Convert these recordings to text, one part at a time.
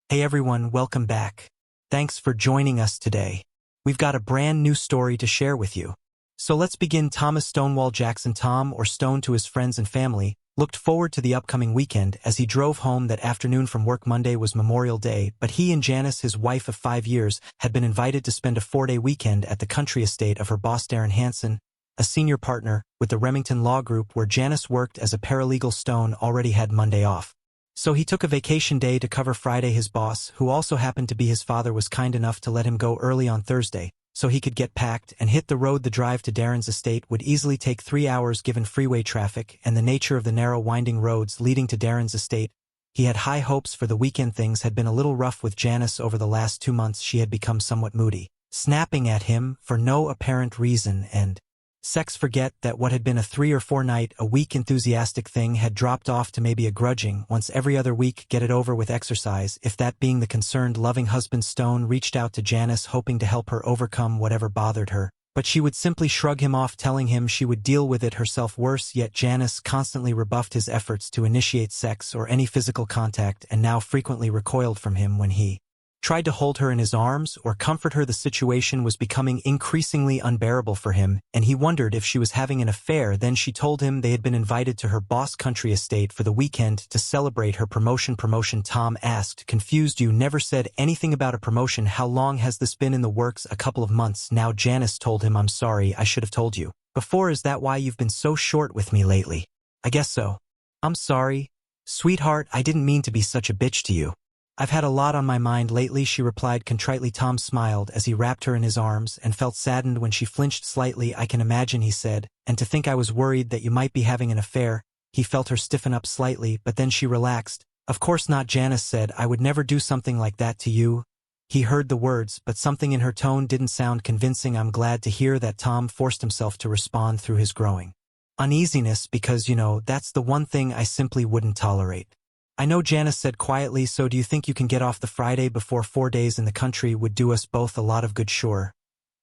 Hey everyone, welcome back. Thanks for joining us today. We've got a brand new story to share with you. So let's begin. Thomas Stonewall Jackson, Tom, or Stone to his friends and family, looked forward to the upcoming weekend as he drove home that afternoon from work. Monday was Memorial Day, but he and Janice, his wife of 5 years, had been invited to spend a 4-day weekend at the country estate of her boss Darren Hansen, a senior partner with the Remington Law Group where Janice worked as a paralegal. Stone already had Monday off. So he took a vacation day to cover Friday. His boss, who also happened to be his father, was kind enough to let him go early on Thursday, so he could get packed and hit the road. The drive to Darren's estate would easily take 3 hours given freeway traffic and the nature of the narrow winding roads leading to Darren's estate. He had high hopes for the weekend. Things had been a little rough with Janice over the last 2 months. She had become somewhat moody, snapping at him for no apparent reason, and forget that what had been a 3 or 4 night a week enthusiastic thing had dropped off to maybe a grudging once every other week get it over with exercise, if that being the concerned loving husband. Stone reached out to Janice hoping to help her overcome whatever bothered her, but she would simply shrug him off, telling him she would deal with it herself. Worse yet, Janice constantly rebuffed his efforts to initiate sex or any physical contact and now frequently recoiled from him when he tried to hold her in his arms or comfort her. The situation was becoming increasingly unbearable for him, and he wondered if she was having an affair. Then she told him they had been invited to her boss' country estate for the weekend to celebrate her promotion. Promotion? Tom asked, confused. You never said anything about a promotion. How long has this been in the works? A couple of months now. Janice told him. I'm sorry, I should have told you before. Is that why you've been so short with me lately? I guess so. I'm sorry, sweetheart, I didn't mean to be such a bitch to you. I've had a lot on my mind lately, she replied contritely. Tom smiled as he wrapped her in his arms and felt saddened when she flinched slightly. I can imagine, he said, and to think I was worried that you might be having an affair. He felt her stiffen up slightly, but then she relaxed. Of course not, Janice said. I would never do something like that to you. He heard the words, but something in her tone didn't sound convincing. I'm glad to hear that. Tom forced himself to respond through his growing uneasiness because, that's the one thing I simply wouldn't tolerate. I know, Janice said quietly. So do you think you can get off the Friday before? 4 days in the country would do us both a lot of good. Sure.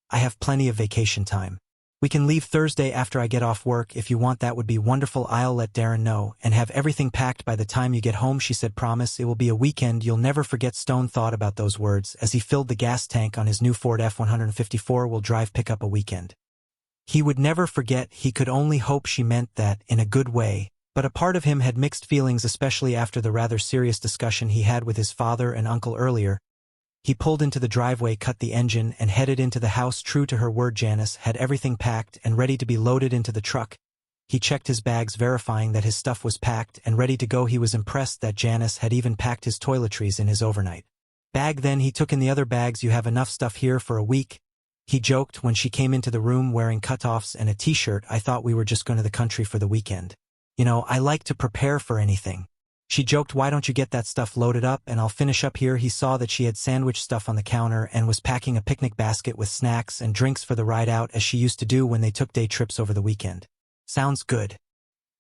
I have plenty of vacation time. We can leave Thursday after I get off work if you want. That would be wonderful. I'll let Darren know and have everything packed by the time you get home, she said. Promise it will be a weekend you'll never forget. Stone thought about those words as he filled the gas tank on his new Ford F-154 wheel drive pickup. A weekend he would never forget. He could only hope she meant that in a good way. But a part of him had mixed feelings, especially after the rather serious discussion he had with his father and uncle earlier. He pulled into the driveway, cut the engine, and headed into the house. True to her word, Janice had everything packed and ready to be loaded into the truck. He checked his bags, verifying that his stuff was packed and ready to go. He was impressed that Janice had even packed his toiletries in his overnight bag. Then he took in the other bags. You have enough stuff here for a week, he joked when she came into the room wearing cutoffs and a t-shirt. I thought we were just going to the country for the weekend. I like to prepare for anything, she joked. Why don't you get that stuff loaded up and I'll finish up here? He saw that she had sandwich stuff on the counter and was packing a picnic basket with snacks and drinks for the ride out, as she used to do when they took day trips over the weekend. Sounds good,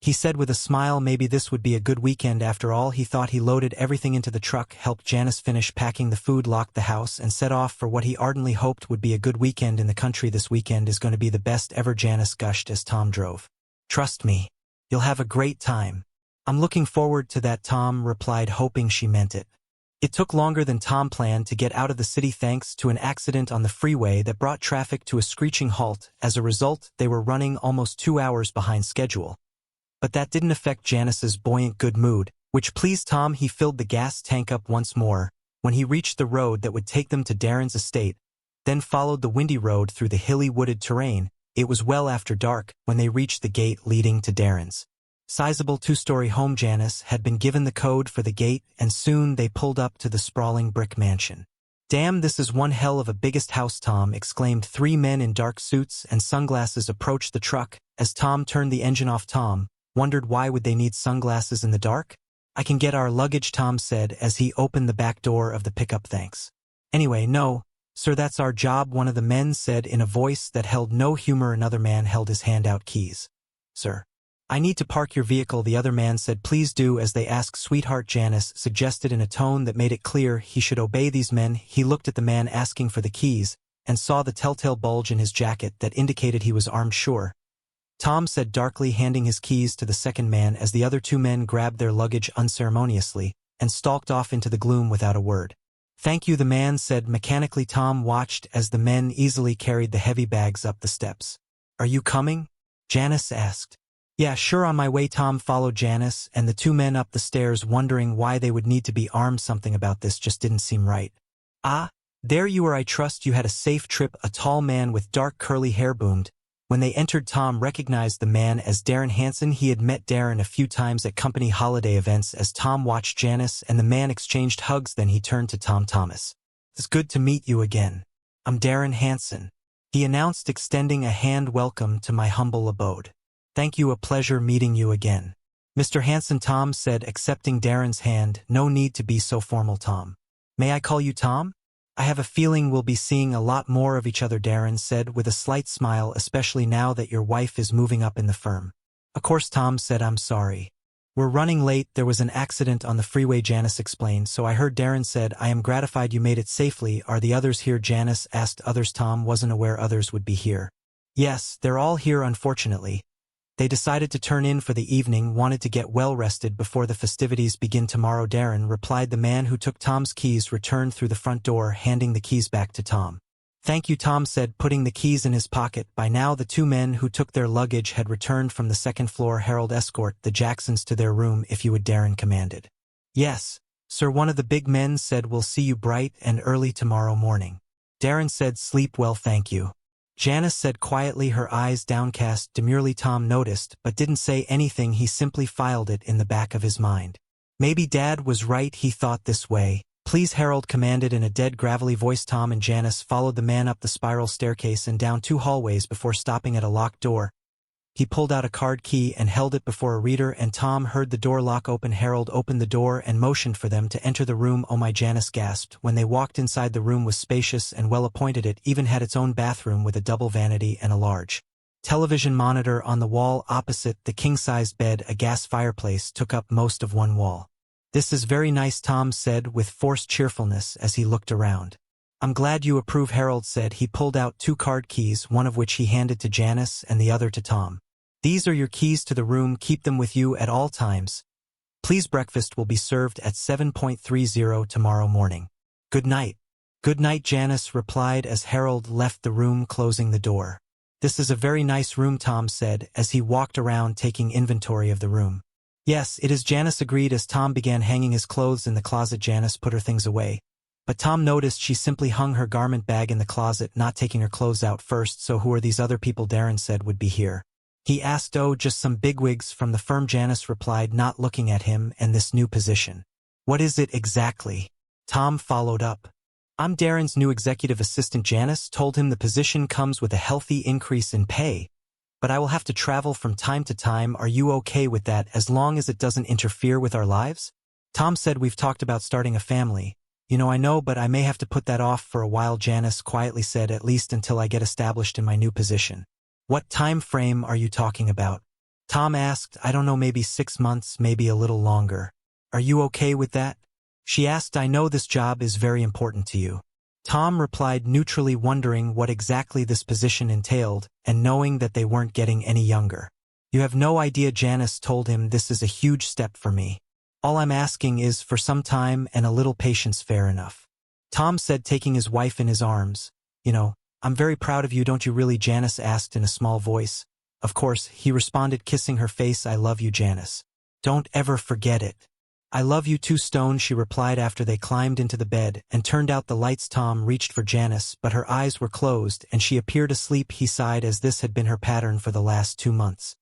he said with a smile. Maybe this would be a good weekend after all, he thought. He loaded everything into the truck, helped Janice finish packing the food, locked the house, and set off for what he ardently hoped would be a good weekend in the country. This weekend is going to be the best ever, Janice gushed as Tom drove. Trust me. You'll have a great time. I'm looking forward to that, Tom replied, hoping she meant it. It took longer than Tom planned to get out of the city thanks to an accident on the freeway that brought traffic to a screeching halt. As a result, they were running almost 2 hours behind schedule. But that didn't affect Janice's buoyant good mood, which pleased Tom. He filled the gas tank up once more when he reached the road that would take them to Darren's estate, then followed the windy road through the hilly wooded terrain. It was well after dark when they reached the gate leading to Darren's sizable 2-story home. Janice had been given the code for the gate, and soon they pulled up to the sprawling brick mansion. Damn, this is one hell of a biggest house, Tom exclaimed. 3 men in dark suits and sunglasses approached the truck. As Tom turned the engine off, Tom wondered why would they need sunglasses in the dark? I can get our luggage, Tom said as he opened the back door of the pickup. Thanks. Anyway, no, sir, that's our job, one of the men said in a voice that held no humor. Another man held his hand out. Keys, sir. I need to park your vehicle, the other man said. Please do as they ask, sweetheart, Janice suggested in a tone that made it clear he should obey these men. He looked at the man asking for the keys and saw the telltale bulge in his jacket that indicated he was armed. Sure, Tom said darkly, handing his keys to the second man as the other 2 men grabbed their luggage unceremoniously and stalked off into the gloom without a word. "Thank you," the man said mechanically. Tom watched as the men easily carried the heavy bags up the steps. "Are you coming?" Janice asked. "Yeah, sure, on my way." Tom followed Janice and the two men up the stairs, wondering why they would need to be armed. Something about this just didn't seem right. "Ah, there you are. I trust you had a safe trip," a tall man with dark curly hair boomed. When they entered, Tom recognized the man as Darren Hansen. He had met Darren a few times at company holiday events. As Tom watched Janice and the man exchanged hugs, then he turned to Tom. "Thomas, it's good to meet you again. I'm Darren Hansen," he announced, extending a hand. "Welcome to my humble abode." "Thank you, a pleasure meeting you again, Mr. Hansen," Tom said, accepting Darren's hand. "No need to be so formal, Tom. May I call you Tom? I have a feeling we'll be seeing a lot more of each other," Darren said with a slight smile, "especially now that your wife is moving up in the firm." "Of course," Tom said. "I'm sorry. We're running late. There was an accident on the freeway," Janice explained. "So I heard." Darren said. "I am gratified you made it safely. Are the others here?" Janice asked. "Others?" Tom wasn't aware others would be here. "Yes, they're all here, unfortunately. They decided to turn in for the evening, wanted to get well rested before the festivities begin tomorrow," Darren replied. The man who took Tom's keys returned through the front door, handing the keys back to Tom. "Thank you," Tom said, putting the keys in his pocket. By now the two men who took their luggage had returned from the second floor. "Harold, escort the Jacksons to their room, if you would," Darren commanded. "Yes, sir," one of the big men said. "We'll see you bright and early tomorrow morning." Darren said. "Sleep well, thank you." Janice said quietly, her eyes downcast. Demurely Tom noticed, but didn't say anything. He simply filed it in the back of his mind. Maybe Dad was right, he thought this way. "Please," Harold commanded in a dead, gravelly voice. Tom and Janice followed the man up the spiral staircase and down 2 hallways before stopping at a locked door. He pulled out a card key and held it before a reader, and Tom heard the door lock open. Harold opened the door and motioned for them to enter the room. "Oh my," Janice gasped. When they walked inside, the room was spacious and well appointed. It even had its own bathroom with a double vanity and a large television monitor on the wall opposite. The king-sized bed, a gas fireplace, took up most of one wall. "This is very nice," Tom said with forced cheerfulness as he looked around. "I'm glad you approve," Harold said. He pulled out 2 card keys, one of which he handed to Janice and the other to Tom. "These are your keys to the room. Keep them with you at all times. Please, breakfast will be served at 7:30 tomorrow morning. Good night." "Good night," Janice replied as Harold left the room, closing the door. "This is a very nice room," Tom said as he walked around taking inventory of the room. "Yes, it is," Janice agreed as Tom began hanging his clothes in the closet. Janice put her things away, but Tom noticed she simply hung her garment bag in the closet, not taking her clothes out first. "So who are these other people Darren said would be here?" he asked. "Oh, just some bigwigs from the firm," Janice replied, not looking at him. "And this new position, what is it exactly?" Tom followed up. "I'm Darren's new executive assistant." Janice told him the position comes with a healthy increase in pay, but I will have to travel from time to time. Are you okay with that, as long as it doesn't interfere with our lives? Tom said. "We've talked about starting a family. I know, but I may have to put that off for a while," Janice quietly said, "at least until I get established in my new position." "What time frame are you talking about?" Tom asked. "I don't know, maybe 6 months, maybe a little longer." "Are you okay with that?" she asked. "I know this job is very important to you." Tom replied neutrally, wondering what exactly this position entailed, and knowing that they weren't getting any younger. "You have no idea," Janice told him. "This is a huge step for me. All I'm asking is for some time and a little patience." "Fair enough," Tom said, taking his wife in his arms. "I'm very proud of you, don't you really?" Janice asked in a small voice. "Of course," he responded, kissing her face. "I love you, Janice. Don't ever forget it." "I love you too, Stone," she replied after they climbed into the bed and turned out the lights. Tom reached for Janice, but her eyes were closed and she appeared asleep. He sighed, as this had been her pattern for the last 2 months.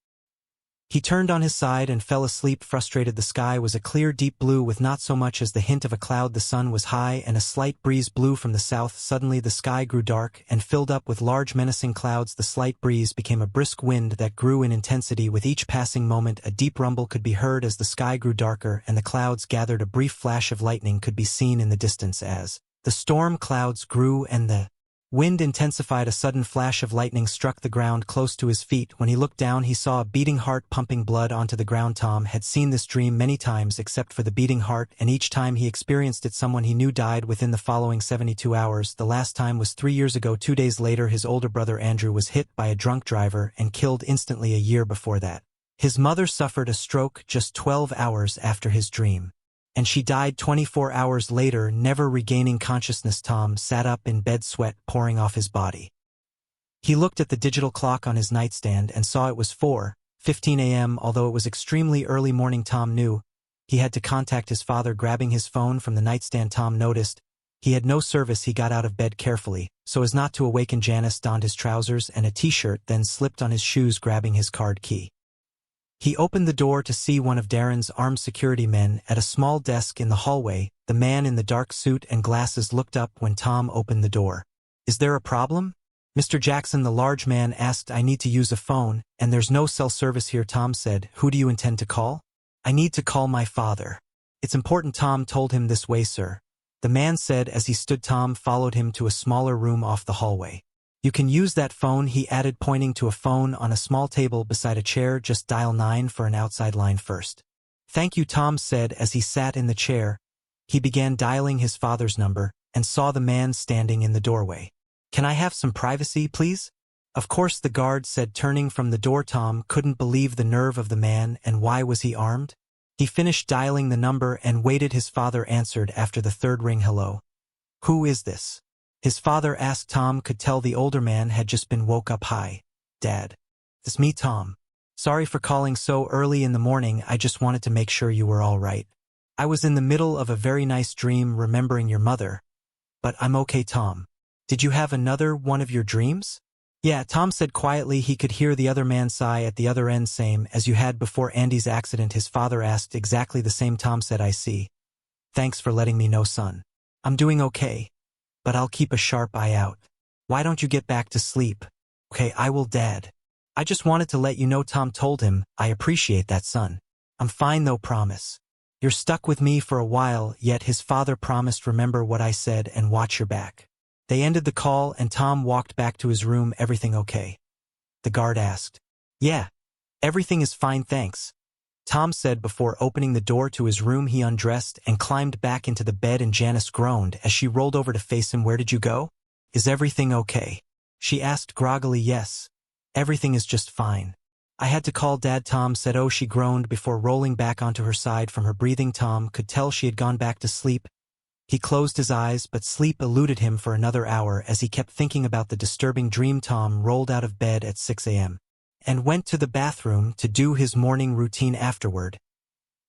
He turned on his side and fell asleep, frustrated. The sky was a clear, deep blue with not so much as the hint of a cloud. The sun was high and a slight breeze blew from the south. Suddenly the sky grew dark and filled up with large, menacing clouds. The slight breeze became a brisk wind that grew in intensity with each passing moment. A deep rumble could be heard as the sky grew darker and the clouds gathered. A brief flash of lightning could be seen in the distance as the storm clouds grew and the wind intensified. A sudden flash of lightning struck the ground close to his feet. When he looked down, he saw a beating heart pumping blood onto the ground. Tom had seen this dream many times except for the beating heart, and each time he experienced it, someone he knew died within the following 72 hours. The last time was 3 years ago. 2 days later, his older brother Andrew was hit by a drunk driver and killed instantly. A year before that, his mother suffered a stroke just 12 hours after his dream. And she died 24 hours later, never regaining consciousness. Tom sat up in bed, sweat pouring off his body. He looked at the digital clock on his nightstand and saw it was 4:15 a.m. Although it was extremely early morning, Tom knew he had to contact his father. Grabbing his phone from the nightstand, Tom noticed he had no service. He got out of bed carefully, so as not to awaken Janice, donned his trousers and a t-shirt, then slipped on his shoes, grabbing his card key. He opened the door to see one of Darren's armed security men at a small desk in the hallway. The man in the dark suit and glasses looked up when Tom opened the door. "Is there a problem?" Mr. Jackson, the large man asked. "I need to use a phone, and there's no cell service here," Tom said. "Who do you intend to call?" "I need to call my father." "It's important," Tom told him. "This way, sir," the man said as he stood. Tom followed him to a smaller room off the hallway. "You can use that phone," he added, pointing to a phone on a small table beside a chair. "Just dial 9 for an outside line first." "Thank you," Tom said as he sat in the chair. He began dialing his father's number and saw the man standing in the doorway. "Can I have some privacy, please?" "Of course," the guard said, turning from the door. Tom couldn't believe the nerve of the man, and why was he armed? He finished dialing the number and waited. His father answered after the third ring. "Hello? Who is this?" his father asked. Tom could tell the older man had just been woke up. "Hi, Dad. It's me, Tom. Sorry for calling so early in the morning. I just wanted to make sure you were all right. I was in the middle of a very nice dream remembering your mother. But I'm okay, Tom. Did you have another one of your dreams?" "Yeah," Tom said quietly. He could hear the other man sigh at the other end. "Same as you had before Andy's accident?" his father asked. "Exactly the same," Tom said. "I see. Thanks for letting me know, son. I'm doing okay, but I'll keep a sharp eye out. Why don't you get back to sleep?" "Okay, I will, Dad. I just wanted to let you know," Tom told him. "I appreciate that, son. I'm fine though, promise. You're stuck with me for a while yet," his father promised. "Remember what I said and watch your back." They ended the call and Tom walked back to his room. "Everything okay?" the guard asked. "Yeah, everything is fine, thanks," Tom said before opening the door to his room. He undressed and climbed back into the bed, and Janice groaned as she rolled over to face him. "Where did you go? Is everything okay?" she asked groggily. "Yes, everything is just fine. I had to call Dad," Tom said. "Oh," she groaned before rolling back onto her side from her breathing. Tom could tell she had gone back to sleep. He closed his eyes, but sleep eluded him for another hour as he kept thinking about the disturbing dream. Tom rolled out of bed at 6 a.m. and went to the bathroom to do his morning routine. Afterward,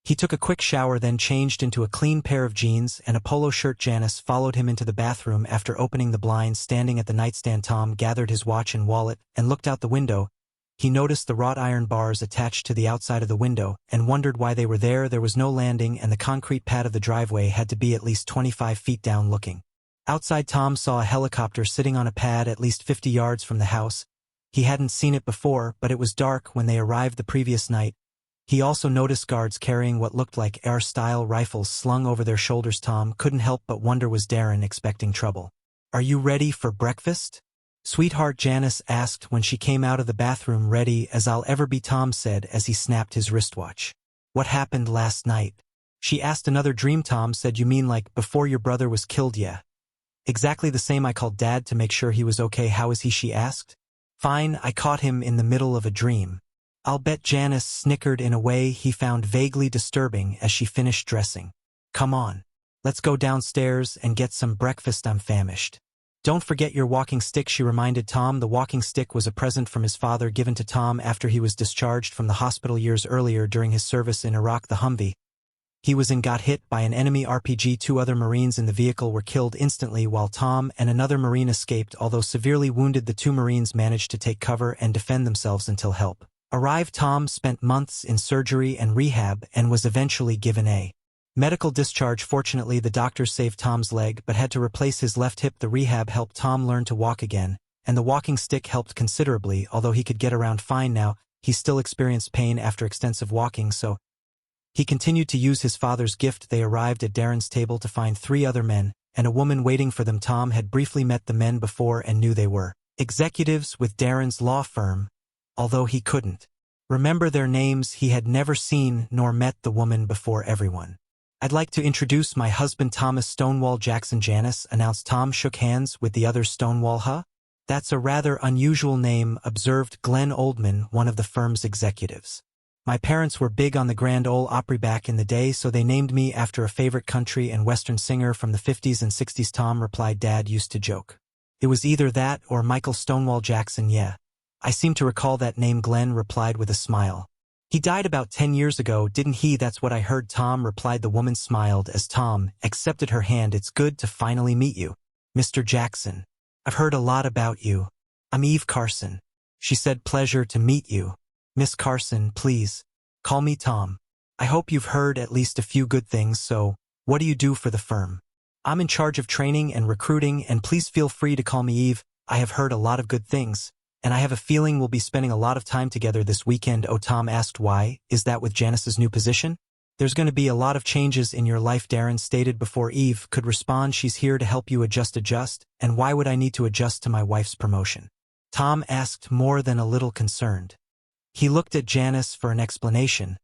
he took a quick shower, then changed into a clean pair of jeans and a polo shirt. Janice followed him into the bathroom. After opening the blinds standing at the nightstand, Tom gathered his watch and wallet and looked out the window. He noticed the wrought iron bars attached to the outside of the window and wondered why they were there. There was no landing, and the concrete pad of the driveway had to be at least 25 feet down. Looking outside, Tom saw a helicopter sitting on a pad at least 50 yards from the house. He hadn't seen it before, but it was dark when they arrived the previous night. He also noticed guards carrying what looked like air-style rifles slung over their shoulders. Tom couldn't help but wonder, was Darren expecting trouble? "Are you ready for breakfast, sweetheart?" Janice asked when she came out of the bathroom. "Ready as I'll ever be," Tom said as he snapped his wristwatch. "What happened last night?" she asked. "Another dream," Tom said. "You mean like before your brother was killed?" "Yeah, exactly the same. I called Dad to make sure he was okay." "How is he?" she asked. "Fine. I caught him in the middle of a dream." "I'll bet," Janice snickered in a way he found vaguely disturbing as she finished dressing. "Come on, let's go downstairs and get some breakfast. I'm famished." "Don't forget your walking stick," she reminded Tom. The walking stick was a present from his father given to Tom after he was discharged from the hospital years earlier during his service in Iraq. The Humvee he was in got hit by an enemy RPG. 2 other Marines in the vehicle were killed instantly, while Tom and another Marine escaped. Although severely wounded, the 2 Marines managed to take cover and defend themselves until help arrived. Tom spent months in surgery and rehab and was eventually given a medical discharge. Fortunately, the doctors saved Tom's leg but had to replace his left hip. The rehab helped Tom learn to walk again, and the walking stick helped considerably. Although he could get around fine now, he still experienced pain after extensive walking, so he continued to use his father's gift. They arrived at Darren's table to find 3 other men and a woman waiting for them. Tom had briefly met the men before and knew they were executives with Darren's law firm. Although he couldn't remember their names, he had never seen nor met the woman before. "Everyone, I'd like to introduce my husband, Thomas Stonewall Jackson," Janice announced. Tom shook hands with the others. "Stonewall, huh? That's a rather unusual name," observed Glenn Oldman, one of the firm's executives. My parents were big on the Grand Ole Opry back in the day, so they named me after a favorite country and western singer from the 50s and 60s. Tom replied. Dad used to joke. It was either that or Michael Stonewall Jackson. Yeah. I seem to recall that name. Glenn replied with a smile. He died about 10 years ago, didn't he? That's what I heard. Tom replied. The woman smiled as Tom accepted her hand. It's good to finally meet you, Mr. Jackson. I've heard a lot about you. I'm Eve Carson. She said. Pleasure to meet you. Miss Carson, please. Call me Tom. I hope you've heard at least a few good things. So, what do you do for the firm? I'm in charge of training and recruiting, and please feel free to call me Eve. I have heard a lot of good things, and I have a feeling we'll be spending a lot of time together this weekend. Oh, Tom asked. Why? Is that with Janice's new position? There's going to be a lot of changes in your life, Darren stated before Eve could respond. She's here to help you adjust, and why would I need to adjust to my wife's promotion? Tom asked, more than a little concerned. He looked at Janice for an explanation,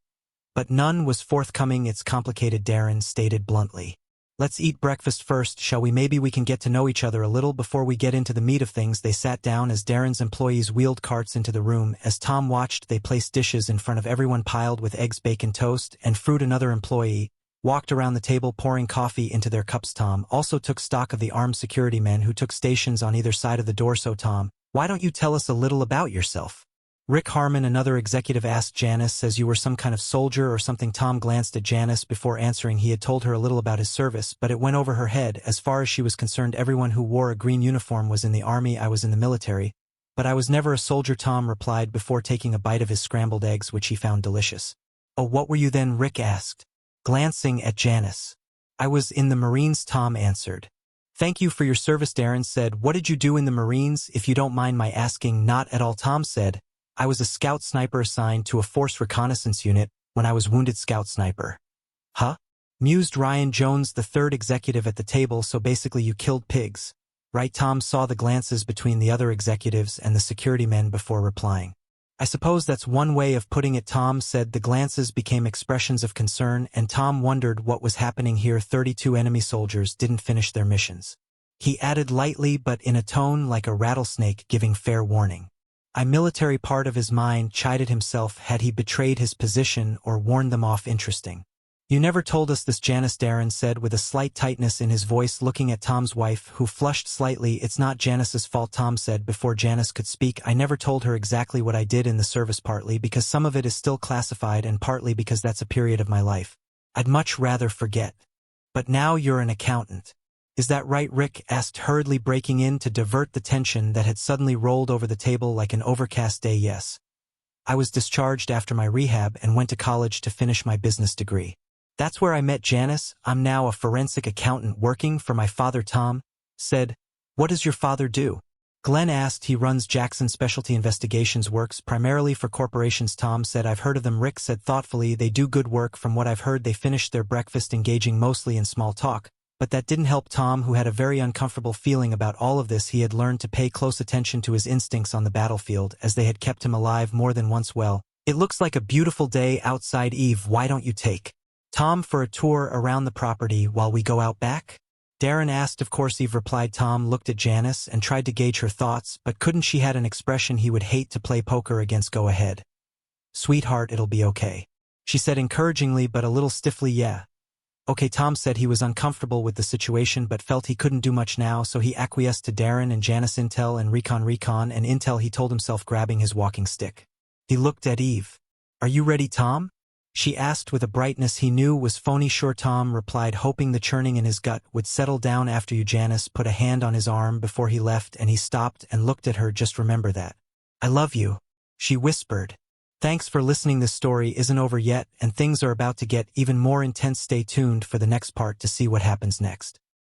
but none was forthcoming. It's complicated, Darren stated bluntly. Let's eat breakfast first, shall we? Maybe we can get to know each other a little before we get into the meat of things. They sat down as Darren's employees wheeled carts into the room. As Tom watched, they placed dishes in front of everyone piled with eggs, bacon, toast, and fruit. Another employee walked around the table pouring coffee into their cups. Tom also took stock of the armed security men who took stations on either side of the door. So Tom, why don't you tell us a little about yourself? Rick Harmon, another executive, asked. Janice says you were some kind of soldier or something. Tom glanced at Janice before answering. He had told her a little about his service, but it went over her head. As far as she was concerned, everyone who wore a green uniform was in the army. I was in the military, but I was never a soldier, Tom replied before taking a bite of his scrambled eggs, which he found delicious. Oh, what were you then? Rick asked, glancing at Janice. I was in the Marines, Tom answered. Thank you for your service, Darren said. What did you do in the Marines, if you don't mind my asking? Not at all, Tom said. I was a scout sniper assigned to a force reconnaissance unit when I was wounded. Scout sniper. Huh? Mused Ryan Jones, the third executive at the table. So basically you killed pigs, right? Tom saw the glances between the other executives and the security men before replying. I suppose that's one way of putting it, Tom said. The glances became expressions of concern, and Tom wondered what was happening here. 32 enemy soldiers didn't finish their missions. He added lightly but in a tone like a rattlesnake giving fair warning. A military part of his mind chided himself. Had he betrayed his position or warned them off? Interesting. You never told us this, Janice, Darren said with a slight tightness in his voice, looking at Tom's wife, who flushed slightly. It's not Janice's fault, Tom said before Janice could speak. I never told her exactly what I did in the service, partly because some of it is still classified and partly because that's a period of my life I'd much rather forget. But now you're an accountant. Is that right? Rick asked, hurriedly breaking in to divert the tension that had suddenly rolled over the table like an overcast day. Yes. I was discharged after my rehab and went to college to finish my business degree. That's where I met Janice. I'm now a forensic accountant working for my father. Tom said. What does your father do? Glenn asked. He runs Jackson Specialty Investigations, works primarily for corporations. Tom said. I've heard of them. Rick said thoughtfully. They do good work from what I've heard. They finished their breakfast engaging mostly in small talk. But that didn't help Tom, who had a very uncomfortable feeling about all of this. He had learned to pay close attention to his instincts on the battlefield, as they had kept him alive more than once. Well, it looks like a beautiful day outside. Eve, why don't you take Tom for a tour around the property while we go out back? Darren asked. Of course, Eve replied. Tom looked at Janice and tried to gauge her thoughts, but couldn't. She had an expression he would hate to play poker against. Go ahead. Sweetheart, it'll be okay, she said encouragingly but a little stiffly. Yeah. Okay, Tom said. He was uncomfortable with the situation but felt he couldn't do much now, so he acquiesced to Darren and Janice. Intel and recon and intel, he told himself, grabbing his walking stick. He looked at Eve. Are you ready, Tom? She asked with a brightness he knew was phony. Sure, Tom replied, hoping the churning in his gut would settle down after you. Janice put a hand on his arm before he left, and he stopped and looked at her. Just remember that. I love you, she whispered. Thanks for listening. This story isn't over yet, and things are about to get even more intense. Stay tuned for the next part to see what happens next.